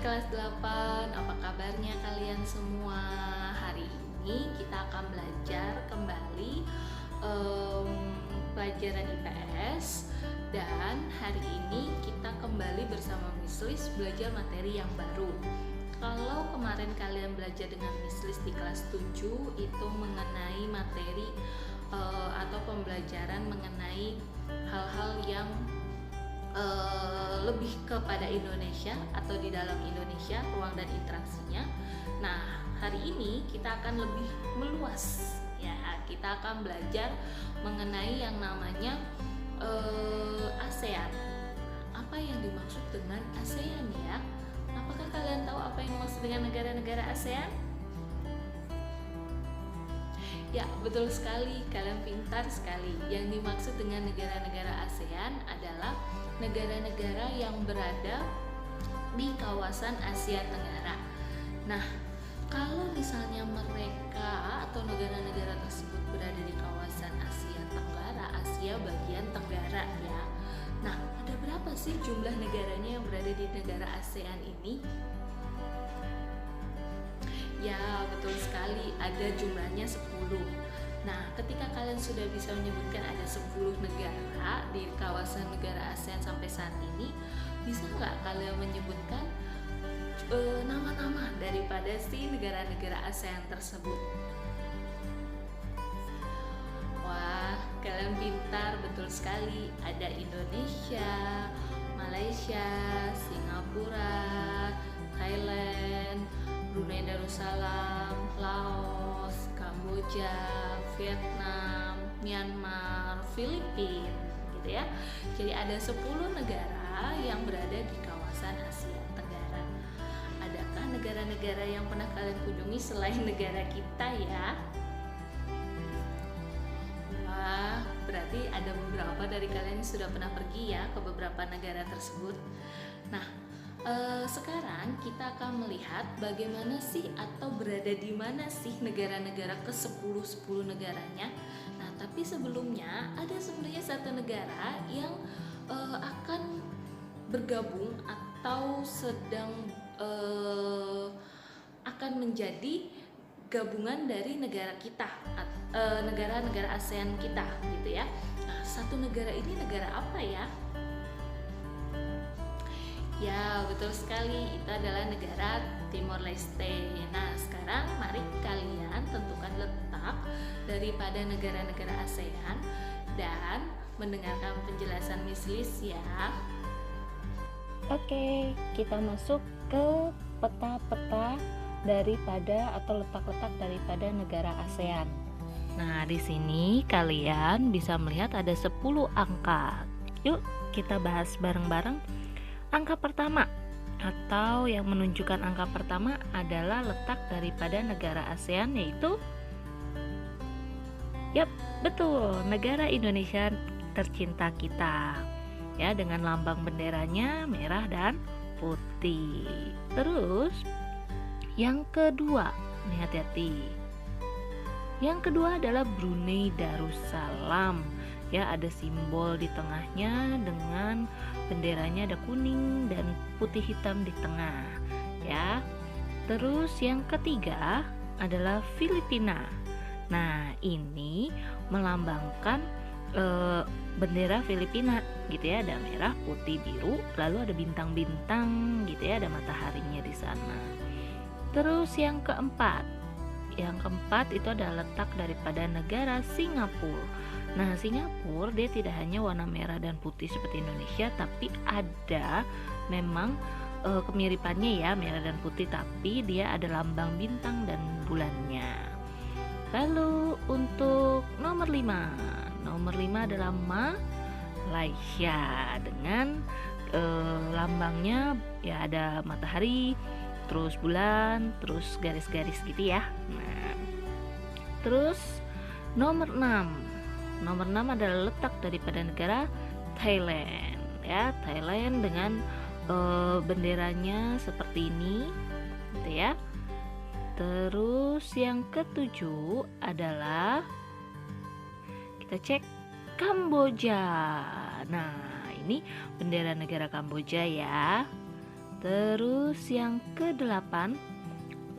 kelas 8, apa kabarnya kalian semua? Hari ini kita akan belajar kembali pelajaran IPS. Dan hari ini kita kembali bersama Miss Lis belajar materi yang baru. Kalau kemarin kalian belajar dengan Miss Lis di kelas 7 itu mengenai materi atau pembelajaran mengenai hal-hal yang lebih kepada Indonesia atau di dalam Indonesia, ruang dan interaksinya. Nah, hari ini kita akan lebih meluas ya. Kita akan belajar mengenai yang namanya ASEAN. Apa yang dimaksud dengan ASEAN ya? Apakah kalian tahu apa yang dimaksud dengan negara-negara ASEAN? Ya, betul sekali, kalian pintar sekali. Yang dimaksud dengan negara-negara ASEAN adalah negara-negara yang berada di kawasan Asia Tenggara. Nah, kalau misalnya mereka atau negara-negara tersebut berada di kawasan Asia Tenggara, Asia bagian tenggara ya. Nah, ada berapa sih jumlah negaranya yang berada di negara ASEAN ini? Ya, betul sekali, ada jumlahnya 10. Nah, ketika kalian sudah bisa menyebutkan ada 10 negara di kawasan negara ASEAN sampai saat ini, bisa nggak kalian menyebutkan nama-nama daripada si negara-negara ASEAN tersebut? Wah, kalian pintar, betul sekali. Ada Indonesia, Malaysia, Singapura, Thailand, Brunei Darussalam, Laos, Kamboja, Vietnam, Myanmar, Filipina, gitu ya. Jadi ada 10 negara yang berada di kawasan Asia Tenggara. Adakah negara-negara yang pernah kalian kunjungi selain negara kita ya? Wah, berarti ada beberapa dari kalian yang sudah pernah pergi ya ke beberapa negara tersebut. Nah, sekarang kita akan melihat bagaimana sih atau berada di mana sih negara-negara ke-10 negaranya. Nah, tapi sebelumnya ada sebenarnya satu negara yang akan bergabung atau sedang akan menjadi gabungan dari negara kita, negara-negara ASEAN kita gitu ya. Nah, satu negara ini negara apa ya? Ya, betul sekali, itu adalah negara Timor Leste. Nah, sekarang mari kalian tentukan letak daripada negara-negara ASEAN dan mendengarkan penjelasan Miss Lis ya. Oke, kita masuk ke peta-peta daripada atau letak-letak daripada negara ASEAN. Nah, di sini kalian bisa melihat ada 10 angka. Yuk, kita bahas bareng-bareng. Angka pertama atau yang menunjukkan angka pertama adalah letak daripada negara ASEAN, yaitu betul, negara Indonesia tercinta kita. Ya, dengan lambang benderanya merah dan putih. Terus yang kedua, nih hati-hati. Yang kedua adalah Brunei Darussalam. Ya, ada simbol di tengahnya dengan benderanya ada kuning dan putih hitam di tengah ya. Terus yang ketiga adalah Filipina. Nah, ini melambangkan bendera Filipina gitu ya, ada merah, putih, biru, lalu ada bintang-bintang gitu ya, ada mataharinya di sana. Terus yang keempat itu adalah letak daripada negara Singapura. Nah, Singapura dia tidak hanya warna merah dan putih seperti Indonesia, tapi ada memang kemiripannya ya, merah dan putih, tapi dia ada lambang bintang dan bulannya. Lalu untuk nomor 5 adalah Malaysia dengan lambangnya ya ada matahari, terus bulan, terus garis-garis gitu ya. Nah, terus nomor 6 adalah letak daripada negara Thailand ya. Thailand dengan benderanya seperti ini gitu ya. Terus yang ketujuh adalah kita cek Kamboja. Nah, ini bendera negara Kamboja ya. Terus yang ke-8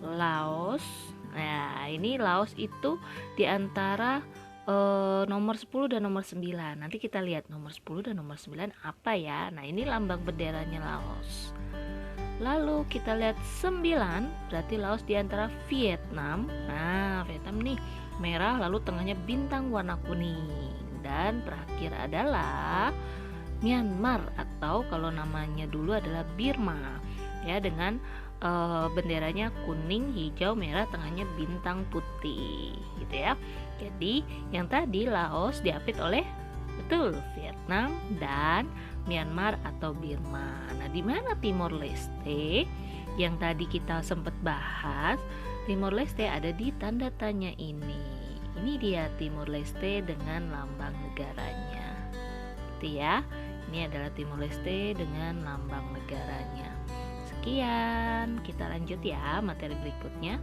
Laos. Nah, ini Laos itu di antara nomor 10 dan nomor 9. Nanti kita lihat nomor 10 dan nomor 9 apa ya. Nah, ini lambang benderanya Laos. Lalu kita lihat 9, berarti Laos di antara Vietnam. Nah, Vietnam nih merah, lalu tengahnya bintang warna kuning. Dan terakhir adalah Myanmar, atau kalau namanya dulu adalah Burma, ya, dengan benderanya kuning, hijau, merah, tengahnya bintang putih, gitu ya. Jadi yang tadi Laos diapit oleh betul Vietnam dan Myanmar atau Burma. Nah, di mana Timor Leste yang tadi kita sempat bahas? Timor Leste ada di tanda tanya ini. Ini dia Timor Leste dengan lambang negaranya. Itu ya. Ini adalah Timor Leste dengan lambang negaranya. Sekian, kita lanjut ya materi berikutnya.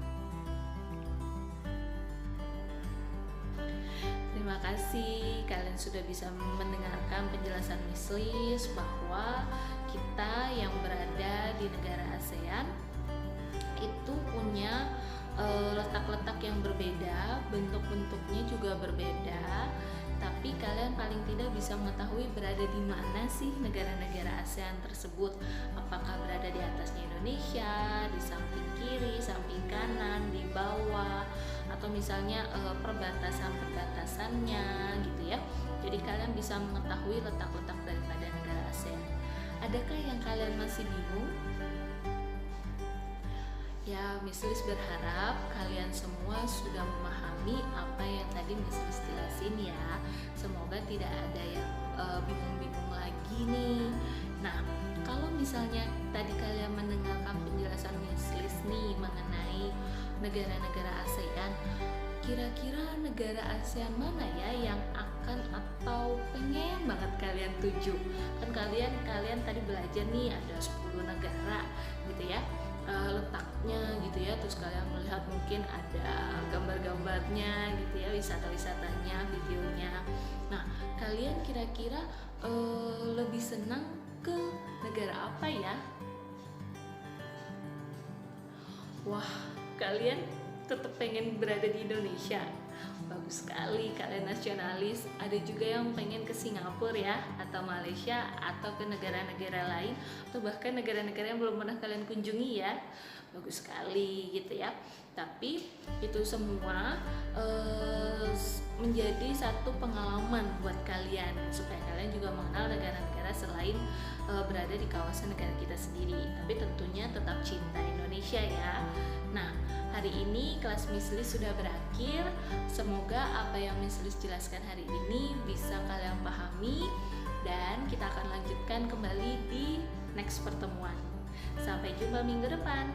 Terima kasih kalian sudah bisa mendengarkan penjelasan Miss Liz bahwa kita yang berada di negara ASEAN itu punya letak-letak yang berbeda, bentuk-bentuknya juga berbeda, tapi kalian paling tidak bisa mengetahui berada di mana sih negara-negara ASEAN tersebut. Apakah berada di atasnya Indonesia, di samping kiri, samping kanan, di bawah, atau misalnya perbatasan-perbatasannya gitu ya. Jadi kalian bisa mengetahui letak-letak daripada negara ASEAN. Adakah yang kalian masih bingung? Ya, Miss Liz berharap kalian semua sudah memahami apa yang tadi Miss Liz jelasin ya. Semoga tidak ada yang bingung-bingung lagi nih. Nah, kalau misalnya tadi kalian mendengarkan penjelasan Miss Liz nih mengenai negara-negara ASEAN, kira-kira negara ASEAN mana ya yang akan atau pengen banget kalian tuju? Kan kalian tadi belajar nih ada 10 negara gitu ya, letaknya gitu ya, terus kalian melihat mungkin ada gambar-gambarnya gitu ya, wisata-wisatanya, videonya. Nah, kalian kira-kira lebih senang ke negara apa ya? Wah, kalian tetap pengen berada di Indonesia. Bagus sekali, kalian nasionalis. Ada juga yang pengen ke Singapura ya, atau Malaysia, atau ke negara-negara lain, atau bahkan negara-negara yang belum pernah kalian kunjungi ya. Bagus sekali gitu ya. Tapi itu semua menjadi satu pengalaman buat kalian, supaya kalian juga mengenal negara-negara selain berada di kawasan negara kita sendiri. Tapi tentunya tetap cinta Indonesia ya. Nah, hari ini kelas Miss Liz sudah berakhir. Semoga apa yang Miss Liz jelaskan hari ini bisa kalian pahami, dan kita akan lanjutkan kembali di next pertemuan. Sampai jumpa minggu depan.